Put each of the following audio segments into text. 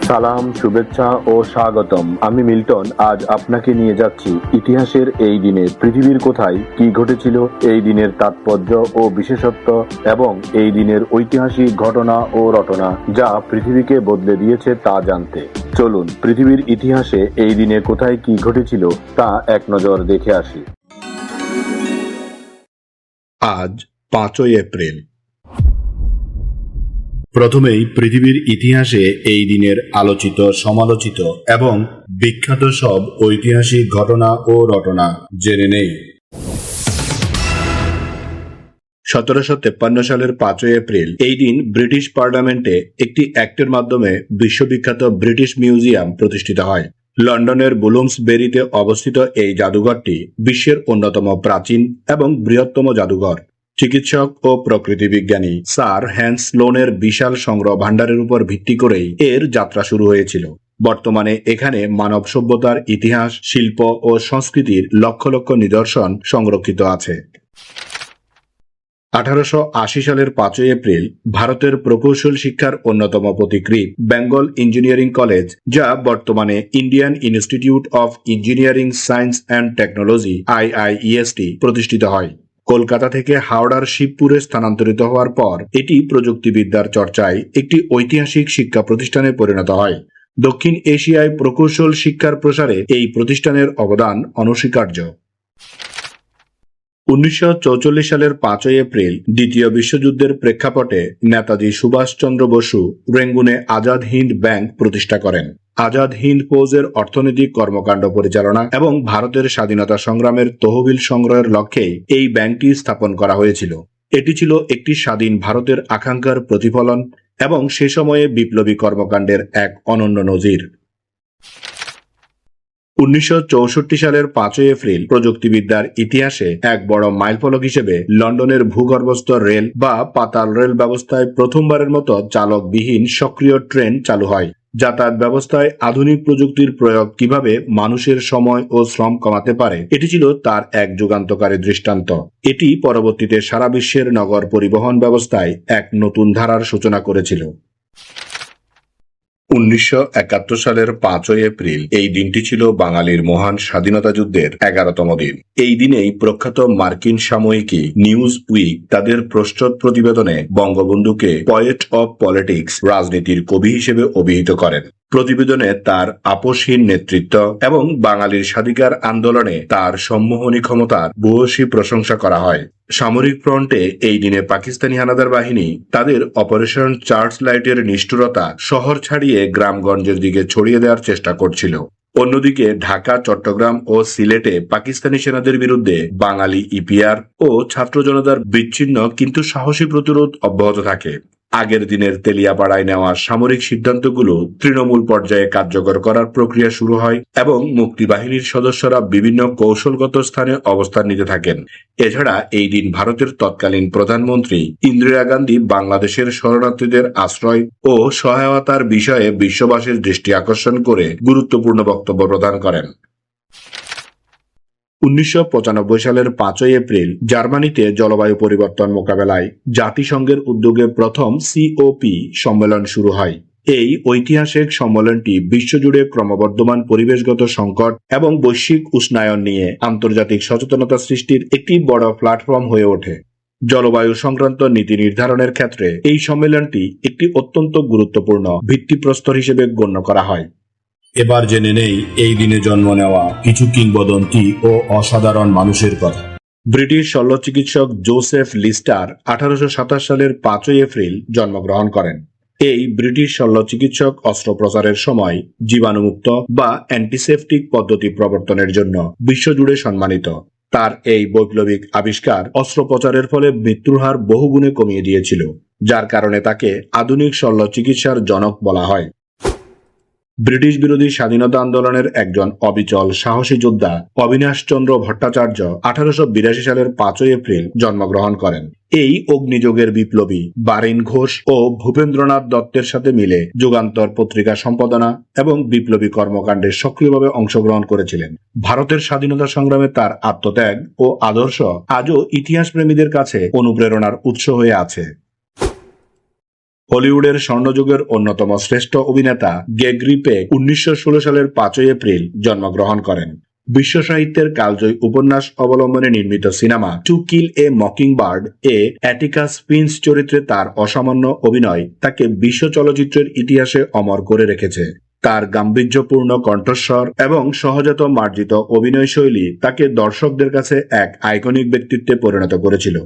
সালাম, শুভেচ্ছা ও স্বাগতম। আমি মিল্টন। আজ আপনাকে নিয়ে যাচ্ছি ইতিহাসের এই দিনে পৃথিবীর কোথায় কি ঘটেছিল, এই দিনের তাৎপর্য ও বিশেষত্ব এবং এই দিনের ঐতিহাসিক ঘটনা ও রটনা যা পৃথিবীকে বদলে দিয়েছে তা জানতে। চলুন পৃথিবীর ইতিহাসে এই দিনে কোথায় কি ঘটেছিল তা এক নজর দেখে আসি। আজ 5ই এপ্রিল। প্রথমেই পৃথিবীর ইতিহাসে এই দিনের আলোচিত, সমালোচিত এবং বিখ্যাত সব ঐতিহাসিক ঘটনা ও রটনা জেনে নেই। 1753 সালের 5ই এপ্রিল এই দিন ব্রিটিশ পার্লামেন্টে একটি অ্যাক্টের মাধ্যমে বিশ্ববিখ্যাত ব্রিটিশ মিউজিয়াম প্রতিষ্ঠিত হয়। লন্ডনের বুলুমসবেরিতে অবস্থিত এই জাদুঘরটি বিশ্বের অন্যতম প্রাচীন এবং বৃহত্তম জাদুঘর। চিকিৎসক ও প্রকৃতি বিজ্ঞানী স্যার হ্যান্স স্লোনের বিশাল সংগ্রহ ভাণ্ডারের উপর ভিত্তি করেই এর যাত্রা শুরু হয়েছিল। বর্তমানে এখানে মানব সভ্যতার ইতিহাস, শিল্প ও সংস্কৃতির লক্ষ লক্ষ নিদর্শন সংরক্ষিত আছে। 1880 সালের 5ই এপ্রিল ভারতের প্রকৌশল শিক্ষার অন্যতম পথিকৃৎ বেঙ্গল ইঞ্জিনিয়ারিং কলেজ, যা বর্তমানে Indian institute of engineering science and technology IIEST প্রতিষ্ঠিত হয়। কলকাতা থেকে হাওড়ার শিবপুরে স্থানান্তরিত হওয়ার পর এটি প্রযুক্তিবিদ্যার চর্চায় একটি ঐতিহাসিক শিক্ষা প্রতিষ্ঠানে পরিণত হয়। দক্ষিণ এশিয়ায় প্রকৌশল শিক্ষার প্রসারে এই প্রতিষ্ঠানের অবদান অনস্বীকার্য। 1944 সালের 5ই এপ্রিল দ্বিতীয় বিশ্বযুদ্ধের প্রেক্ষাপটে নেতাজি সুভাষচন্দ্র বসু রেঙ্গুনে আজাদ হিন্দ ব্যাংক প্রতিষ্ঠা করেন। আজাদ হিন্দ ফৌজের অর্থনৈতিক কর্মকাণ্ড পরিচালনা এবং ভারতের স্বাধীনতা সংগ্রামের তহবিল সংগ্রহের লক্ষ্যেই এই ব্যাংকটি স্থাপন করা হয়েছিল। এটি ছিল একটি স্বাধীন ভারতের আকাঙ্ক্ষার প্রতিফলন এবং সে সময়ে বিপ্লবী কর্মকাণ্ডের এক অনন্য নজির। 1964 সালের 5ই এপ্রিল প্রযুক্তিবিদ্যার ইতিহাসে এক বড় মাইলফলক হিসেবে লন্ডনের ভূগর্ভস্থ রেল বা পাতাল রেল ব্যবস্থায় প্রথমবারের মতো চালকবিহীন সক্রিয় ট্রেন চালু হয়। যাতায়াত ব্যবস্থায় আধুনিক প্রযুক্তির প্রয়োগ কিভাবে মানুষের সময় ও শ্রম কমাতে পারে, এটি ছিল তার এক যুগান্তকারী দৃষ্টান্ত। এটি পরবর্তীতে সারা বিশ্বের নগর পরিবহন ব্যবস্থায় এক নতুন ধারার সূচনা করেছিল। 1971 সালের 5ই এপ্রিল এই দিনটি ছিল বাঙালির মহান স্বাধীনতা যুদ্ধের 11তম দিন। এই দিনেই প্রখ্যাত মার্কিন সাময়িকী নিউজ উইক তাদের প্রচ্ছদ প্রতিবেদনে বঙ্গবন্ধুকে পয়েট অব পলিটিক্স, রাজনীতির কবি হিসেবে অভিহিত করেন। প্রতিবেদনে তার আপোষহীন নেতৃত্ব এবং বাঙালির স্বাধিকার আন্দোলনে তার সম্মোহনী ক্ষমতার ভূয়সী প্রশংসা করা হয়। সামরিক ফ্রন্টে এই দিনে পাকিস্তানি হানাদার বাহিনী তাদের অপারেশন চার্চ লাইটের নিষ্ঠুরতা শহর ছাড়িয়ে গ্রামগঞ্জের দিকে ছড়িয়ে দেওয়ার চেষ্টা করছিল। অন্যদিকে ঢাকা, চট্টগ্রাম ও সিলেটে পাকিস্তানি সেনাদের বিরুদ্ধে বাঙালি ইপিআর ও ছাত্র জনতার বিচ্ছিন্ন কিন্তু সাহসী প্রতিরোধ অব্যাহত থাকে। আগের দিনের তেলিয়াপাড়ায় নেওয়া সামরিক সিদ্ধান্তগুলো তৃণমূল পর্যায়ে কার্যকর করার প্রক্রিয়া শুরু হয় এবং মুক্তিবাহিনীর সদস্যরা বিভিন্ন কৌশলগত স্থানে অবস্থান নিতে থাকেন। এছাড়া এই দিন ভারতের তৎকালীন প্রধানমন্ত্রী ইন্দিরা গান্ধী বাংলাদেশের শরণার্থীদের আশ্রয় ও সহায়তার বিষয়ে বিশ্ববাসীর দৃষ্টি আকর্ষণ করে গুরুত্বপূর্ণ বক্তব্য প্রদান করেন। 1995 সালের 5ই এপ্রিল জার্মানিতে জলবায়ু পরিবর্তন মোকাবেলায় জাতিসংঘের উদ্যোগে প্রথম COP সম্মেলন শুরু হয়। এই ঐতিহাসিক সম্মেলনটি বিশ্বজুড়ে ক্রমবর্ধমান পরিবেশগত সংকট এবং বৈশ্বিক উষ্ণায়ন নিয়ে আন্তর্জাতিক সচেতনতা সৃষ্টির একটি বড় প্ল্যাটফর্ম হয়ে ওঠে। জলবায়ু সংক্রান্ত নীতি নির্ধারণের ক্ষেত্রে এই সম্মেলনটি একটি অত্যন্ত গুরুত্বপূর্ণ ভিত্তিপ্রস্তর হিসেবে গণ্য করা হয়। এবার জেনে নেই এই দিনে জন্ম নেওয়া কিছু কিংবদন্তি ও অসাধারণ মানুষের কথা। ব্রিটিশ শল্য চিকিৎসক জোসেফ লিস্টার 1827 সালের 5ই এপ্রিল জন্মগ্রহণ করেন। এই ব্রিটিশ শল্য চিকিৎসক অস্ত্রোপচারের সময় জীবাণুমুক্ত বা অ্যান্টিসেপটিক পদ্ধতি প্রবর্তনের জন্য বিশ্বজুড়ে সম্মানিত। তার এই বৈপ্লবিক আবিষ্কার অস্ত্রোপচারের ফলে মৃত্যুর হার বহুগুণে কমিয়ে দিয়েছিল, যার কারণে তাকে আধুনিক শল্য চিকিৎসার জনক বলা হয়। ব্রিটিশ বিরোধী স্বাধীনতা আন্দোলনের একজন অবিচল সাহসী যোদ্ধা অবিনাশ চন্দ্র ভট্টাচার্য 1882 সালের 5ই এপ্রিল জন্মগ্রহণ করেন। এই অগ্নিযোগের বিপ্লবী বারিন ঘোষ ও ভূপেন্দ্রনাথ দত্তের সাথে মিলে যুগান্তর পত্রিকা সম্পাদনা এবং বিপ্লবী কর্মকাণ্ডে সক্রিয়ভাবে অংশগ্রহণ করেছিলেন। ভারতের স্বাধীনতা সংগ্রামে তার আত্মত্যাগ ও আদর্শ আজও ইতিহাসপ্রেমীদের কাছে অনুপ্রেরণার উৎস হয়ে আছে। হলিউডের স্বর্ণযুগের অন্যতম শ্রেষ্ঠ অভিনেতা গ্রেগরি পেক 1916 সালের 5ই এপ্রিল জন্মগ্রহণ করেন। বিশ্ব সাহিত্যের কালজয়ী উপন্যাস অবলম্বনে নির্মিত cinema to kill A Mockingbird A Atticus Finch চরিত্রে তার অসামান্য অভিনয় তাকে বিশ্ব চলচ্চিত্রের ইতিহাসে অমর করে রেখেছে। তার গাম্ভীর্যপূর্ণ কণ্ঠস্বর এবং সহজাত মার্জিত অভিনয় শৈলী তাকে দর্শকদের কাছে এক আইকনিক ব্যক্তিত্বে পরিণত করেছিল।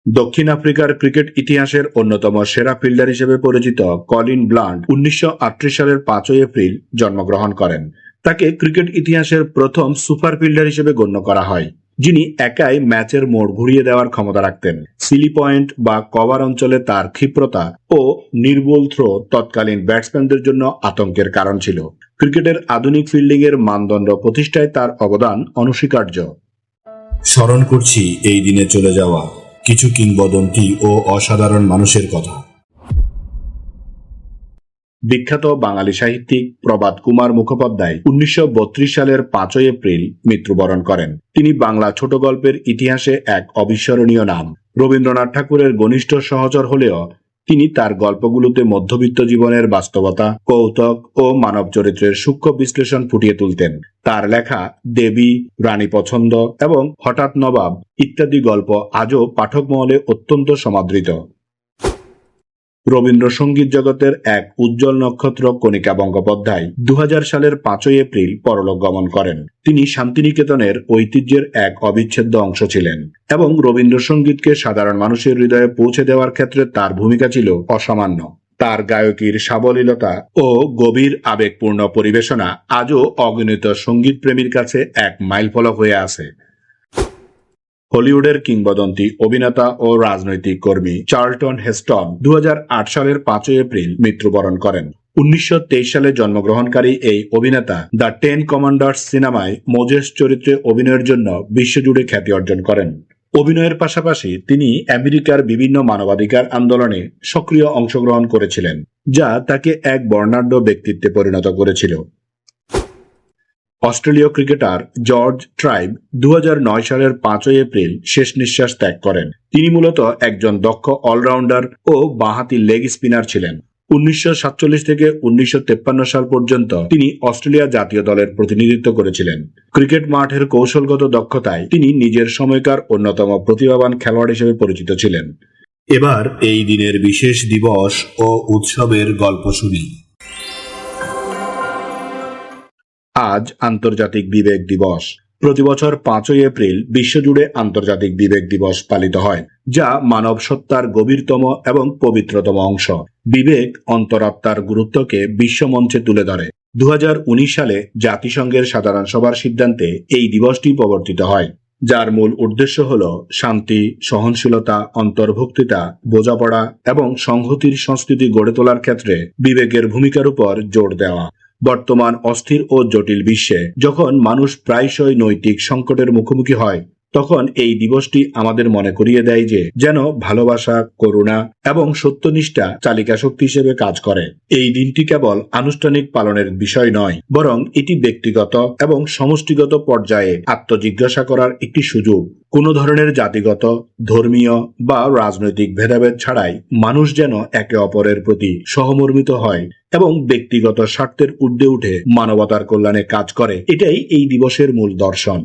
দক্ষিণ আফ্রিকার ক্রিকেট ইতিহাসের অন্যতম সেরা ফিল্ডার হিসেবে পরিচিত কলিন ব্লান্ট 1938 সালের 5ই এপ্রিল জন্মগ্রহণ করেন। তাকে ক্রিকেট ইতিহাসের প্রথম সুপার ফিল্ডার হিসেবে গণ্য করা হয়, যিনি একাই ম্যাচের মোড় ঘুরিয়ে দেওয়ার ক্ষমতা রাখতেন। সিলি পয়েন্ট বা কভার অঞ্চলে তার ক্ষিপ্রতা ও নির্ভুল থ্রো তৎকালীন ব্যাটসম্যানদের জন্য আতঙ্কের কারণ ছিল। ক্রিকেটের আধুনিক ফিল্ডিং এর মানদণ্ড প্রতিষ্ঠায় তার অবদান অনস্বীকার্য। স্মরণ করছি এই দিনে চলে যাওয়া কিছু কিংবদন্তি ও অসাধারণ মানুষের কথা। বিখ্যাত বাঙালি সাহিত্যিক প্রবাদ কুমার মুখোপাধ্যায় 1932 সালের 5ই এপ্রিল মৃত্যুবরণ করেন। তিনি বাংলা ছোট গল্পের ইতিহাসে এক অবিস্মরণীয় নাম। রবীন্দ্রনাথ ঠাকুরের ঘনিষ্ঠ সহচর হলেও তিনি তার গল্পগুলোতে মধ্যবিত্ত জীবনের বাস্তবতা, কৌতুক ও মানব চরিত্রের সূক্ষ্ম বিশ্লেষণ ফুটিয়ে তুলতেন। তার লেখা দেবী, রানী পছন্দ এবং হঠাৎ নবাব ইত্যাদি গল্প আজও পাঠক মহলে অত্যন্ত সমাদৃত। রবীন্দ্রসঙ্গীত জগতের এক উজ্জ্বল নক্ষত্র কণিকা বন্দ্যোপাধ্যায় 2000 সালের 5ই এপ্রিল পরলোক গমন করেন। তিনি শান্তিনিকেতনের ঐতিহ্যের এক অবিচ্ছেদ্য অংশ ছিলেন এবং রবীন্দ্রসঙ্গীতকে সাধারণ মানুষের হৃদয়ে পৌঁছে দেওয়ার ক্ষেত্রে তার ভূমিকা ছিল অসামান্য। তার গায়কীর সাবলীলতা ও গভীর আবেগপূর্ণ পরিবেশনা আজও অগণিত সঙ্গীত প্রেমীর কাছে এক মাইলফলক হয়ে আছে। হলিউডের কিংবদন্তি অভিনেতা ও রাজনৈতিক কর্মী চার্লটন হেস্টন 2008 সালের 5ই এপ্রিল মৃত্যুবরণ করেন। 1923 সালে জন্মগ্রহণকারী এই অভিনেতা দ্য 10 কমান্ডার্স সিনেমায় মোজেস চরিত্রে অভিনয়ের জন্য বিশ্বজুড়ে খ্যাতি অর্জন করেন। অভিনয়ের পাশাপাশি তিনি আমেরিকার বিভিন্ন মানবাধিকার আন্দোলনে সক্রিয় অংশগ্রহণ করেছিলেন, যা তাকে এক বর্ণাঢ্য ব্যক্তিত্বে পরিণত করেছিল। অস্ট্রেলীয় ক্রিকেটার জর্জ ট্রাইব 2009 সালের 5ই এপ্রিল শেষ নিঃশ্বাস ত্যাগ করেন। তিনি মূলত একজন দক্ষ অলরাউন্ডার ও বাঁহাতি লেগ স্পিনার ছিলেন। 1947 থেকে 1953 সাল পর্যন্ত তিনি অস্ট্রেলিয়া জাতীয় দলের প্রতিনিধিত্ব করেছিলেন। ক্রিকেট মাঠের কৌশলগত দক্ষতায় তিনি নিজের সময়কার অন্যতম প্রতিভাবান খেলোয়াড় হিসেবে পরিচিত ছিলেন। এবার এই দিনের বিশেষ দিবস ও উৎসবের গল্প শুনি। আজ আন্তর্জাতিক বিবেক দিবস। প্রতিবছর 5ই এপ্রিল বিশ্বজুড়ে আন্তর্জাতিক বিবেক দিবস পালিত হয়, যা মানব সত্তার গভীরতম এবং পবিত্রতম অংশ। বিবেক অন্তরাত্মার গুরুত্বকে বিশ্বমঞ্চে তুলে ধরে। 2019 সালে জাতিসংঘের সাধারণ সভার সিদ্ধান্তে এই দিবসটি প্রবর্তিত হয়, যার মূল উদ্দেশ্য হল শান্তি, সহনশীলতা, অন্তর্ভুক্তিতা, বোঝাপড়া এবং সংহতির সংস্কৃতি গড়ে তোলার ক্ষেত্রে বিবেকের ভূমিকার উপর জোর দেওয়া। বর্তমান অস্থির ও জটিল বিশ্বে যখন মানুষ প্রায়শই নৈতিক সংকটের মুখোমুখি হয়, তখন এই দিবসটি আমাদের মনে করিয়ে দেয় যে যেন ভালোবাসা, করুণা এবং সত্যনিষ্ঠা চালিকা শক্তি হিসেবে কাজ করে। এই দিনটি কেবল আনুষ্ঠানিক পালনের বিষয় নয়, বরং এটি ব্যক্তিগত এবং সমষ্টিগত পর্যায়ে আত্মজিজ্ঞাসা করার একটি সুযোগ। কোনো ধরনের জাতিগত, ধর্মীয় বা রাজনৈতিক ভেদাভেদ ছাড়াই মানুষ যেন একে অপরের প্রতি সহমর্মিত হয় এবং ব্যক্তিগত স্বার্থের ঊর্ধ্বে উঠে মানবতার কল্যাণে কাজ করে। এটাই এই দিবসের মূল দর্শন।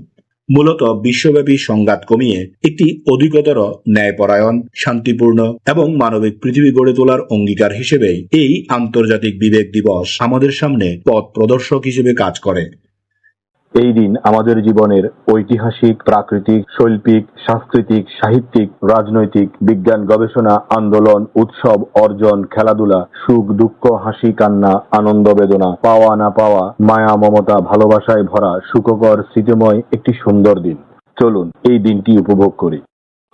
মূলত বিশ্বব্যাপী সংঘাত কমিয়ে একটি অধিকতর ন্যায়পরায়ণ, শান্তিপূর্ণ এবং মানবিক পৃথিবী গড়ে তোলার অঙ্গীকার হিসেবেই এই আন্তর্জাতিক বিবেক দিবস আমাদের সামনে পথ প্রদর্শক হিসেবে কাজ করে। এই দিন আমাদের জীবনের ঐতিহাসিক, প্রাকৃতিক, শৈল্পিক, সাংস্কৃতিক, সাহিত্যিক, রাজনৈতিক, বিজ্ঞান, গবেষণা, আন্দোলন, উৎসব, অর্জন, খেলাধুলা, সুখ দুঃখ, হাসি কান্না, আনন্দ বেদনা, পাওয়া না পাওয়া, মায়া মমতা, ভালোবাসায় ভরা সুখকর স্মৃতিময় একটি সুন্দর দিন। চলুন এই দিনটি উপভোগ করি।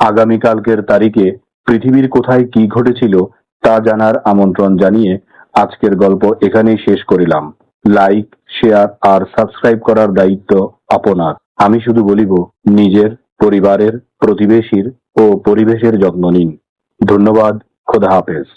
আগামীকালকের তারিখে পৃথিবীর কোথায় কি ঘটেছিল তা জানার আমন্ত্রণ জানিয়ে আজকের গল্প এখানেই শেষ করিলাম। লাইক, শেয়ার আর সাবস্ক্রাইব করার দায়িত্ব আপনার। আমি শুধু বলিব, নিজের, পরিবারের, প্রতিবেশীর ও পরিবেশের যত্ন নিন। ধন্যবাদ। খোদা হাফেজ।